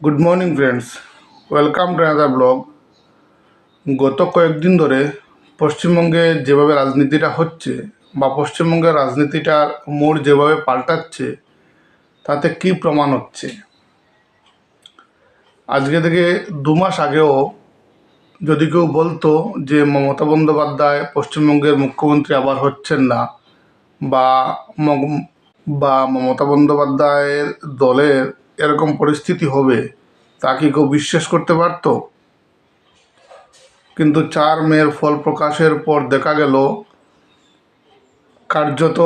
Good morning friends, welcome to another blog. গত কয়েকদিন ধরে পশ্চিমবঙ্গে যেভাবে রাজনীতিটা হচ্ছে বা পশ্চিমবঙ্গের রাজনীতিটার মোড় যেভাবে পাল্টাচ্ছে, তাতে কী প্রমাণ হচ্ছে? আজকে থেকে 2 মাস আগেও যদি কেউ বলতো যে মমতা বন্দ্যোপাধ্যায় পশ্চিমবঙ্গের মুখ্যমন্ত্রী আবার হচ্ছেন না, বা মমতা বন্দ্যোপাধ্যায়ের দলের এরকম পরিস্থিতি হবে, তা কি কেউ বিশ্বাস করতে পারতো? কিন্তু 4 মের ফল প্রকাশের পর দেখা গেল কার্যত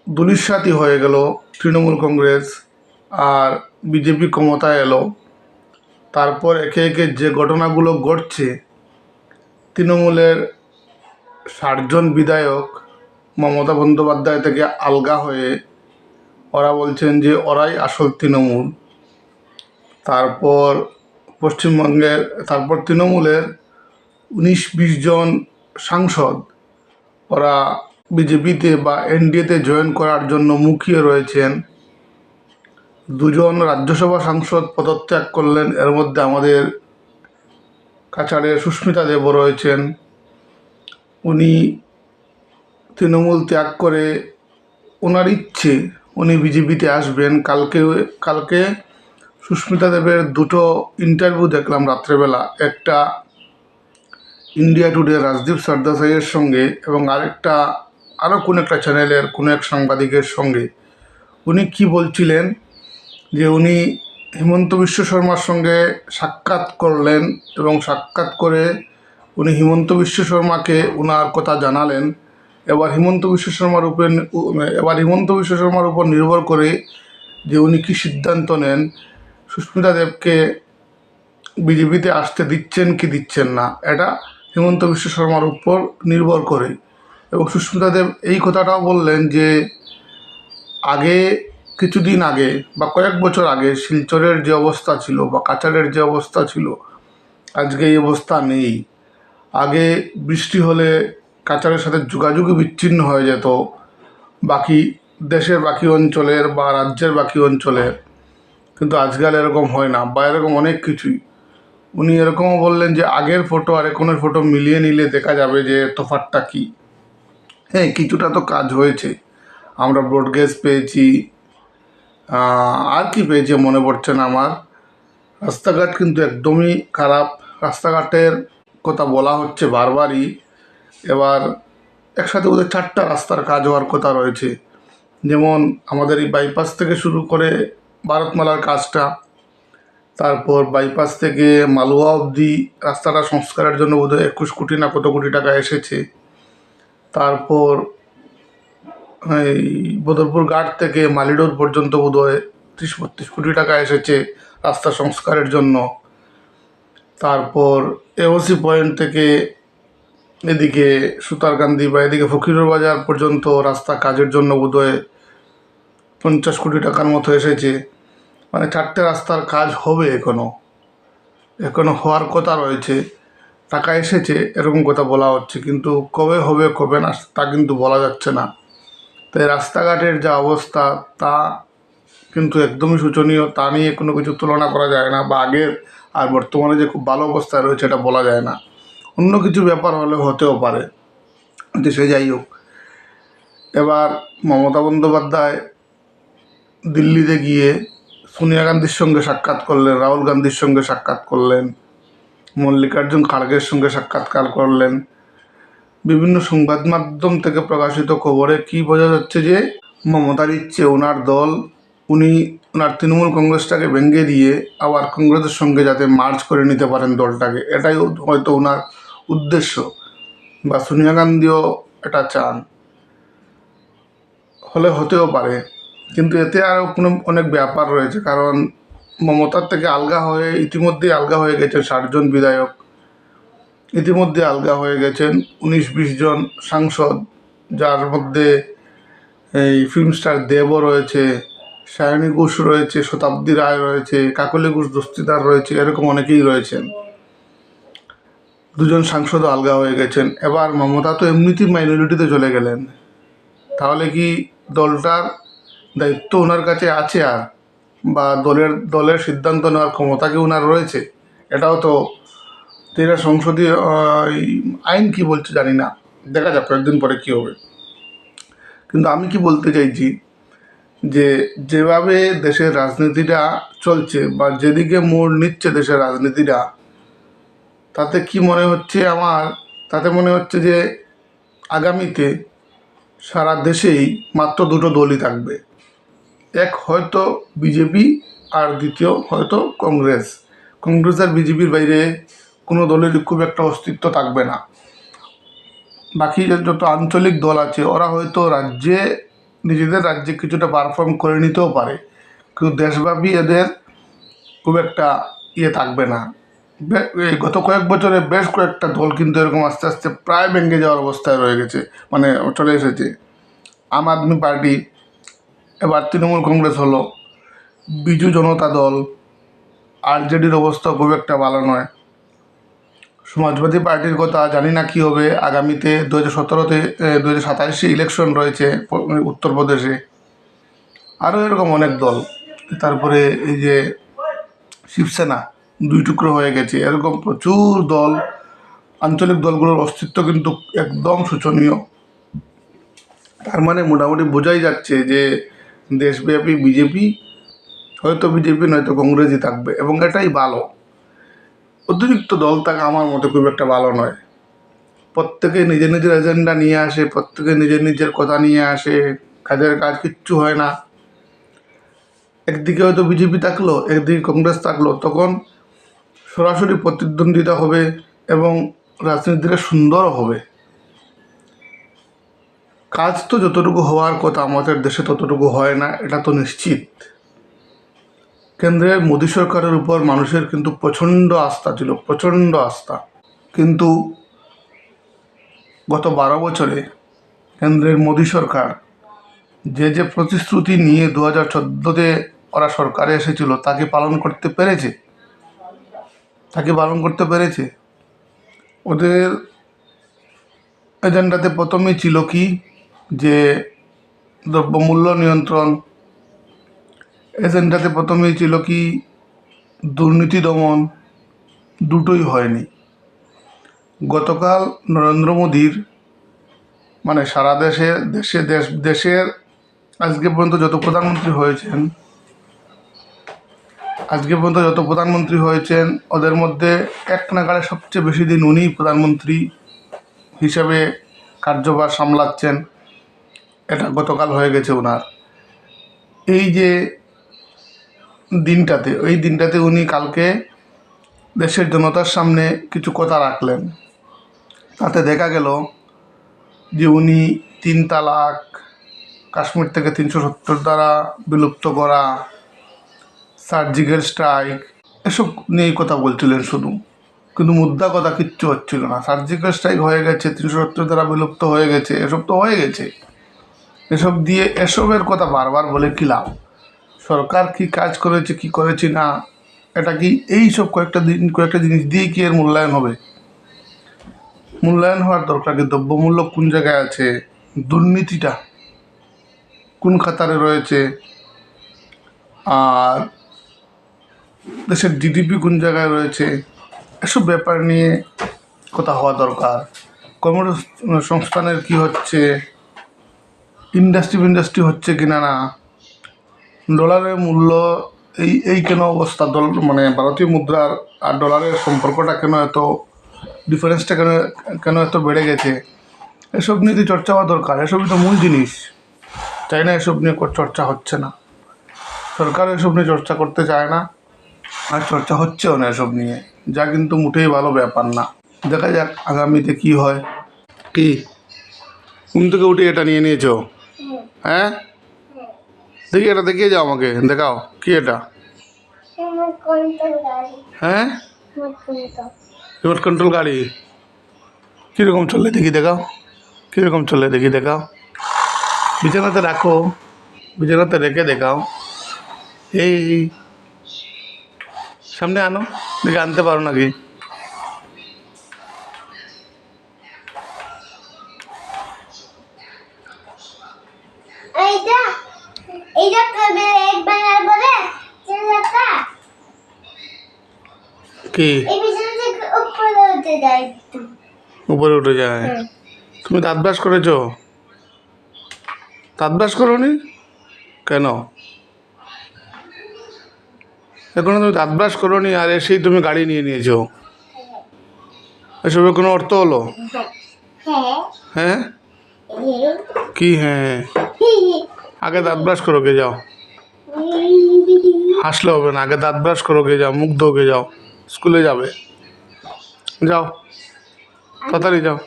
ধূলিসাৎই হয়ে গেল তৃণমূল কংগ্রেস, আর বিজেপি ক্ষমতায় এলো। তারপর একে একে যে ঘটনাগুলো ঘটছে, তৃণমূলের 60 জন বিধায়ক মমতা বন্দ্যোপাধ্যায় থেকে আলগা হয়ে ওরা বলছেন যে ওরাই আসল তৃণমূল। তারপর তৃণমূলের 19-20 জন সাংসদ ওরা বিজেপিতে বা এনডিএতে জয়েন করার জন্য মুখিয়ে রয়েছেন। 2 জন রাজ্যসভা সাংসদ পদত্যাগ করলেন, এর মধ্যে আমাদের কাছাড়ের সুস্মিতা দেবও রয়েছেন। উনি তৃণমূল ত্যাগ করে ওনার ইচ্ছে উনি বিজেপিতে আসবেন। কালকে সুস্মিতা দেবের 2টো ইন্টারভিউ দেখলাম রাত্রেবেলা, একটা ইন্ডিয়া টুডে রাজদীপ সর্দাসাইয়ের সঙ্গে এবং আরেকটা কোনো একটা চ্যানেলের কোনো এক সাংবাদিকের সঙ্গে। উনি কি বলছিলেন যে উনি হিমন্ত বিশ্ব শর্মার সঙ্গে সাক্ষাৎ করলেন এবং সাক্ষাৎ করে উনি হিমন্ত বিশ্ব শর্মাকে ওনার কথা জানালেন। এবার হিমন্ত বিশ্ব শর্মার উপর নির্ভর করে যে উনি কী সিদ্ধান্ত নেন, সুস্মিতা দেবকে বিজেপিতে আসতে দিচ্ছেন কি দিচ্ছেন না, এটা হিমন্ত বিশ্ব শর্মার উপর নির্ভর করে। এবং সুস্মিতা দেব এই কথাটাও বললেন যে কিছুদিন আগে বা কয়েক বছর আগে শিলচরের যে অবস্থা ছিল বা কাছাড়ের যে অবস্থা ছিল, আজকে এই অবস্থা নেই। আগে বৃষ্টি হলে কাছাড়ের সাথে যোগাযোগই বিচ্ছিন্ন হয়ে যেত দেশের বাকি অঞ্চলের বা রাজ্যের বাকি অঞ্চলের, কিন্তু আজকাল এরকম হয় না, বা এরকম অনেক কিছুই। উনি এরকমও বললেন যে আগের ফটো আর এখনের ফটো মিলিয়ে নিলে দেখা যাবে যে তফাৎটা কী। হ্যাঁ, কিছুটা তো কাজ হয়েছে, আমরা ব্রডগেজ পেয়েছি, আর কি পেয়েছে মনে পড়ছে না আমার। রাস্তাঘাট কিন্তু একদমই খারাপ, রাস্তাঘাটের কথা বলা হচ্ছে বারবারই। এবার একসাথে ওদের 4টা রাস্তার কাজ হওয়ার কথা রয়েছে, যেমন আমাদের এই বাইপাস থেকে শুরু করে ভারতমালার কাজটা, তারপর বাইপাস থেকে মালুয়া অবধি রাস্তাটা সংস্কারের জন্য বোধহয় 21 কোটি না কত কোটি টাকা এসেছে। তারপর এই বদরপুর ঘাট থেকে মালিডোর পর্যন্ত বোধহয় 30-32 কোটি টাকা এসেছে রাস্তা সংস্কারের জন্য। তারপর এওসি পয়েন্ট থেকে এদিকে সুতারকান্দি বা এদিকে ফকিরের বাজার পর্যন্ত রাস্তা কাজের জন্য বোধহয় 50 কোটি টাকার মতো এসেছে। মানে 4টে রাস্তার কাজ হবে, এখনো হওয়ার কথা রয়েছে। টাকা এসেছে এরকম কথা বলা হচ্ছে, কিন্তু কবে হবে কবে না তা কিন্তু বলা যাচ্ছে না। তাই রাস্তাঘাটের যা অবস্থা তা কিন্তু একদমই শোচনীয়, তা নিয়ে কোনো কিছু তুলনা করা যায় না, বা আগের আর বর্তমানে যে খুব ভালো অবস্থায় রয়েছে এটা বলা যায় না। অন্য কিছু ব্যাপার হলে হতেও পারে, কিন্তু সে যাই হোক। এবার মমতা বন্দ্যোপাধ্যায় দিল্লিতে গিয়ে সোনিয়া গান্ধীর সঙ্গে সাক্ষাৎ করলেন, রাহুল গান্ধীর সঙ্গে সাক্ষাৎ করলেন, মল্লিকার্জুন খাড়গের সঙ্গে সাক্ষাৎকার করলেন। বিভিন্ন সংবাদ মাধ্যম থেকে প্রকাশিত খবরে কি বোঝা যাচ্ছে যে মমতার ইচ্ছে ওনার দল, ওনার তৃণমূল কংগ্রেসটাকে ভেঙে দিয়ে আবার কংগ্রেসের সঙ্গে যাতে মার্চ করে নিতে পারেন দলটাকে, এটাই হয়তো ওনার উদ্দেশ্য, বা সোনিয়া গান্ধীও এটা চান, হতেও পারে। কিন্তু এতে আরও অনেক ব্যাপার রয়েছে, কারণ মমতার থেকে ইতিমধ্যেই আলগা হয়ে গেছেন 60 জন বিধায়ক, ইতিমধ্যে আলগা হয়ে গেছেন 19-20 জন সাংসদ, যার মধ্যে এই ফিল্ম স্টার দেবও রয়েছে, সায়নী ঘোষ রয়েছে, শতাব্দী রায় রয়েছে, কাকলি ঘোষ দস্তিদার রয়েছে, এরকম অনেকেই রয়েছেন। 2 জন সাংসদও আলগা হয়ে গেছেন। এবার মমতা তো এমনিতেই মাইনরিটিতে চলে গেলেন, তাহলে কি দলটার দায়িত্ব ওনার কাছে আছে আর? বা দলের সিদ্ধান্ত নেওয়ার ক্ষমতা কি ওনার রয়েছে? এটাও তো যেটা সংসদীয় এই আইন কি বলছে জানি না, দেখা যাক কয়েকদিন পরে কী হবে। কিন্তু আমি কি বলতে চাইছি যে যেভাবে দেশের রাজনীতিটা চলছে বা যেদিকে মোড় নিচ্ছে দেশের রাজনীতিটা, তাতে কি মনে হচ্ছে আমার, তাতে মনে হচ্ছে যে আগামীতে সারা দেশেই মাত্র দুটো দলই থাকবে, এক হয়তো বিজেপি আর দ্বিতীয় হয়তো কংগ্রেস। কংগ্রেস আর বিজেপির বাইরে কোনো দলের খুব একটা অস্তিত্ব থাকবে না। বাকি যত আঞ্চলিক দল আছে ওরা হয়তো নিজেদের রাজ্যে কিছুটা পারফর্ম করে নিতেও পারে, কিন্তু দেশব্যাপী এদের খুব একটা থাকবে না। এই গত কয়েক বছরে বেশ কয়েকটা দল কিন্তু এরকম আস্তে আস্তে প্রায় ভেঙে যাওয়ার অবস্থায় রয়ে গেছে, মানে চলে এসেছে। আম আদমি পার্টি, এবার তৃণমূল কংগ্রেস হলো, বিজু জনতা দল, আরজেডির অবস্থা খুব একটা ভালো নয়। সমাজবাদী পার্টির কথা জানি না কী হবে আগামীতে। 2017-তে 2027-এ ইলেকশন রয়েছে উত্তরপ্রদেশে। আরও এরকম অনেক দল। তারপরে এই যে শিবসেনা 2 টুকরো হয়ে গেছে, এরকম প্রচুর দল। আঞ্চলিক দলগুলোর অস্তিত্ব কিন্তু একদম শোচনীয়। তার মানে মোটামুটি বোঝাই যাচ্ছে যে দেশব্যাপী বিজেপি, হয়তো বিজেপি নয়তো কংগ্রেসই থাকবে, এবং এটাই ভালো। অতিরিক্ত দল থাকা আমার মতে খুব একটা ভালো নয়। প্রত্যেকে নিজের নিজের এজেন্ডা নিয়ে আসে, প্রত্যেকে নিজের নিজের কথা নিয়ে আসে, কাজের কাজ কিচ্ছু হয় না। একদিকে হয়তো বিজেপি থাকলো, একদিকে কংগ্রেস থাকলো, তখন সরাসরি প্রতিদ্বন্দ্বিতা হবে এবং রাজনীতিটা সুন্দরও হবে। কাজ তো যতটুকু হওয়ার কথা আমাদের দেশে ততটুকু হয় না, এটা তো নিশ্চিত। কেন্দ্রের মোদী সরকারের উপর মানুষের কিন্তু প্রচণ্ড আস্থা ছিল, প্রচণ্ড আস্থা। কিন্তু গত 12 বছরে কেন্দ্রের মোদী সরকার যে প্রতিশ্রুতি নিয়ে 2014-তে ওরা সরকারে এসেছিল তাকে পালন করতে পেরেছে? ওদের এজেন্ডাতে প্রথমেই ছিল কি, যে দ্রব্যমূল্য নিয়ন্ত্রণ। এজেন্ডাতে প্রথমেই ছিল কি, দুর্নীতি দমন। দুটোই হয়নি। গতকাল নরেন্দ্র মোদীর, মানে সারা দেশের আজকে পর্যন্ত যত প্রধানমন্ত্রী হয়েছেন ওদের মধ্যে এক নাগাড়ে সবচেয়ে বেশি দিন উনিই প্রধানমন্ত্রী হিসাবে কার্যভার সামলাচ্ছেন। এটা গতকাল হয়ে গেছে ওনার। এই দিনটাতে উনি কালকে দেশের জনতার সামনে কিছু কথা রাখলেন। তাতে দেখা গেল যে উনি 3 তালাক, কাশ্মীর থেকে 370 ধারা বিলুপ্ত করা, সার্জিক্যাল স্ট্রাইক, এসব নিয়েই কথা বলছিলেন শুধু, কিন্তু মুদ্রা কথা কিচ্ছু হচ্ছিল না। সার্জিক্যাল স্ট্রাইক হয়ে গেছে, 370 ধারা বিলুপ্ত হয়ে গেছে, এসব তো হয়ে গেছে। এসবের কথা বারবার বলে কী লাভ? সরকার কি কাজ করেছে কি করেছে না, এটা কি এই সব কয়েকটা জিনিস দিয়ে কি এর মূল্যায়ন হবে? মূল্যায়ন হওয়ার দরকার কি দ্রব্যমূল্য কোন জায়গায় আছে, দুর্নীতিটা কোন খাতারে রয়েছে, আর দেশের জিডিপি কোন জায়গায় রয়েছে, এসব ব্যাপার নিয়ে কথা হওয়া দরকার। কর্মসংস্থানের কি হচ্ছে, ইন্ডাস্ট্রি হচ্ছে কিনা না, ডলারের মূল্য এই কেন অবস্থা, মানে ভারতীয় মুদ্রার আর ডলারের সম্পর্কটা কেন এত, ডিফারেন্সটা কেন এত বেড়ে গেছে, এসব নিয়ে চর্চা হওয়া দরকার। এসবই তো মূল জিনিস। চাই না এসব নিয়ে চর্চা হচ্ছে না, সরকার এসব নিয়ে চর্চা করতে চায় না, আর চর্চা হচ্ছেও না এসব নিয়ে, যা কিন্তু মোটেই ভালো ব্যাপার না। দেখা যাক আগামীতে কি হয়। কি ঘুম থেকে উঠে এটা নিয়ে নিয়েছো? হ্যাঁ, দেখি এটা দেখিয়ে যাও আমাকে, দেখাও কি এটা। হ্যাঁ, রিমোট কন্ট্রোল গাড়ি। কীরকম চললে দেখি দেখাও, কীরকম চললে দেখি দেখাও। বিছানাতে রাখো, বিছানাতে রেখে দেখাও। এই সামনে আনো, দেখে আনতে পারো নাকি? কি উপরে উঠে যায়? তুমি দাঁত ব্রাশ করেছো? দাঁত ব্রাশ করোনি কেন? এখনো তুমি দাঁত ব্রাশ করোনি আর এসেই তুমি গাড়ি নিয়ে নিয়েছো। এসবের কোনো অর্থ হলো? হ্যাঁ কি হ্যাঁ? আগে দাঁত ব্রাশ করো, গে যাও। হাসলে হবে না, আগে দাঁত ব্রাশ করো, গে যাও, মুখ ধো, গে যাও, স্কুলে যাবে। যাও তাড়াতাড়ি যাও।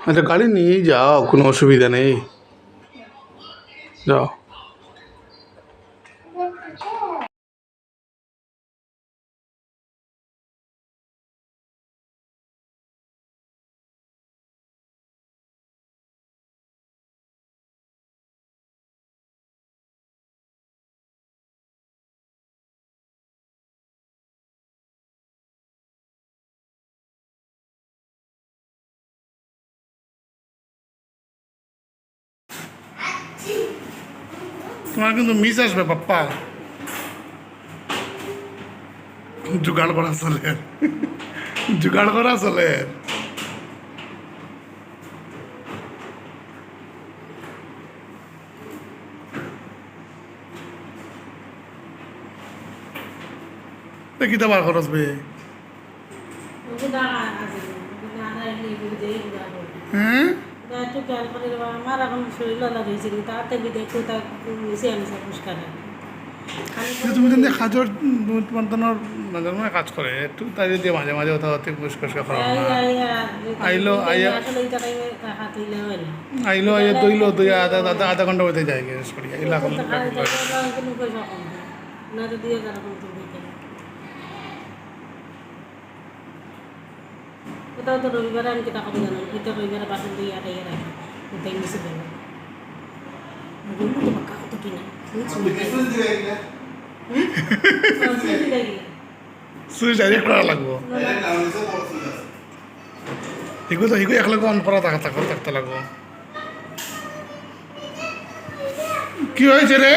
আচ্ছা গাড়ি নিয়েই যাও, কোনো অসুবিধা নেই, যাও। তোমার কিন্তু মিস আসবে পাপ্পা, জোগাড় করা চলে, জোগাড় করা চলে। দেখি তো বার খরচ বে। হ্যাঁ আমার এখন শরীর লাগিয়েছিল তাতে দেখো তার তুমি যদি কাজর তোমার মাঝে মাঝে কাজ করে একটু তাই যদি মাঝে মাঝে ওটা হতে পরিষ্কার করা আইলো আইয়া আইলো আইয়া দইলো দই আধা ঘন্টা হতে যায় গ্যাস করি আইলা কোথাও তো রবিবারে আমি টাকা দিয়ে জানো কিন্তু রবিবারে বাসন দিয়ে আটাইয়া রাখি ওটাই মিশে দেবো কত কিনা সুইচ ডাইরেক্ট করা লাগবো, হিগু তো হিগু একলাগে অন করা থাকতে লাগবো। কি হয়েছে রে?